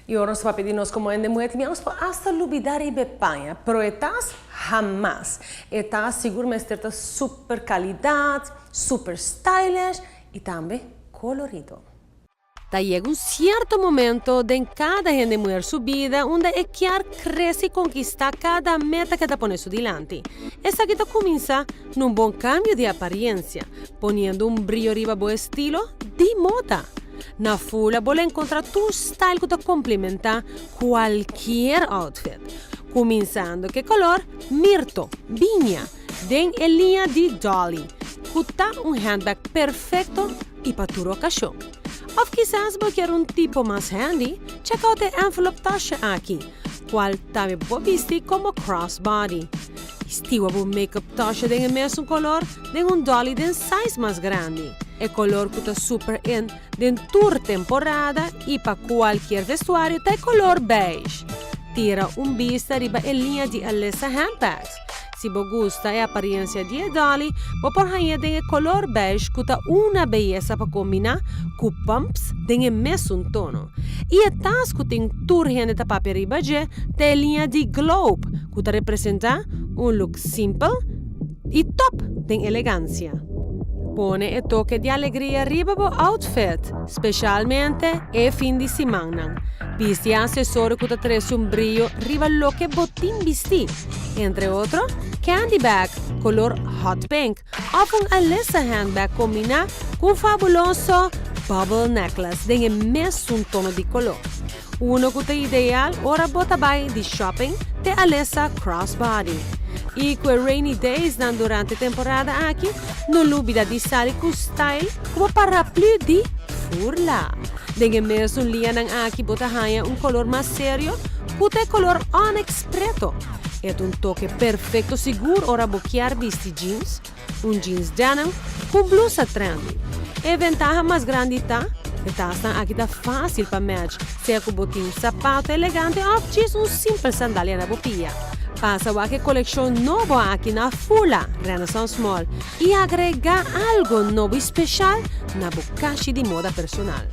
E ora nos va a pedirnos como en de mujer, teníamos hasta olvidar y bepaña, pero estás jamás. Estás seguro de esta super calidad, super stylish y también colorido. Llega un cierto momento en cada gente mujer su vida donde ella crece y conquista cada meta que te pone su delante. Esa que comienza en un buen cambio de apariencia, poniendo un brillo arriba buen estilo de moda. Na fula vuole encontrar tu style que te complementa cualquier outfit. Cominciando que color mirto, viña, den en línea de Dolly, que está un handbag perfecto y para tu ocasión. O quizás vos quieres un tipo más handy, check out the envelope tasha aquí, cual también puede vestir como crossbody. Estilo un makeup tasha de el mismo color de un Dolly de size más grande. El color que está super in de tu temporada y para cualquier vestuario está el color beige. Tira un vista arriba en línea de Alessa handbags. Si vos gusta la apariencia de Dolly, vos por ahí de el color beige que está una belleza para combinar con pumps de el mismo tono. Y estás que tiene tu gente de papel arriba de la línea de Globe, que te representa un look simple y top de elegancia. Pone el toque de alegría arriba por outfit, specialmente el fin de semana. Viste accesorios que te traen un brillo arriba lo que botín vestí. Entre otros, candy bag color hot pink o un Alessa handbag combina con un fabuloso bubble necklace de el mismo tono de color. Uno que te ideal ora bota by de shopping de Alessa crossbody. Y con rainy days dan durante temporada aquí, no olvida de salir con style como paraplu de furla. De mesmo lianan aquí botahaya un color más serio, que color onyx preto. Es un toque perfecto seguro ora boquear vesti jeans, un jeans denim con blusa trendy. E ventaja más grandita, está aquí está fácil para match, sea con botín, zapato elegante o jeans un simple sandalia na bopia. Pasa a que colección nueva aquí na Fula Renaissance Mall y agrega algo nuevo y especial na bocashi de moda personal.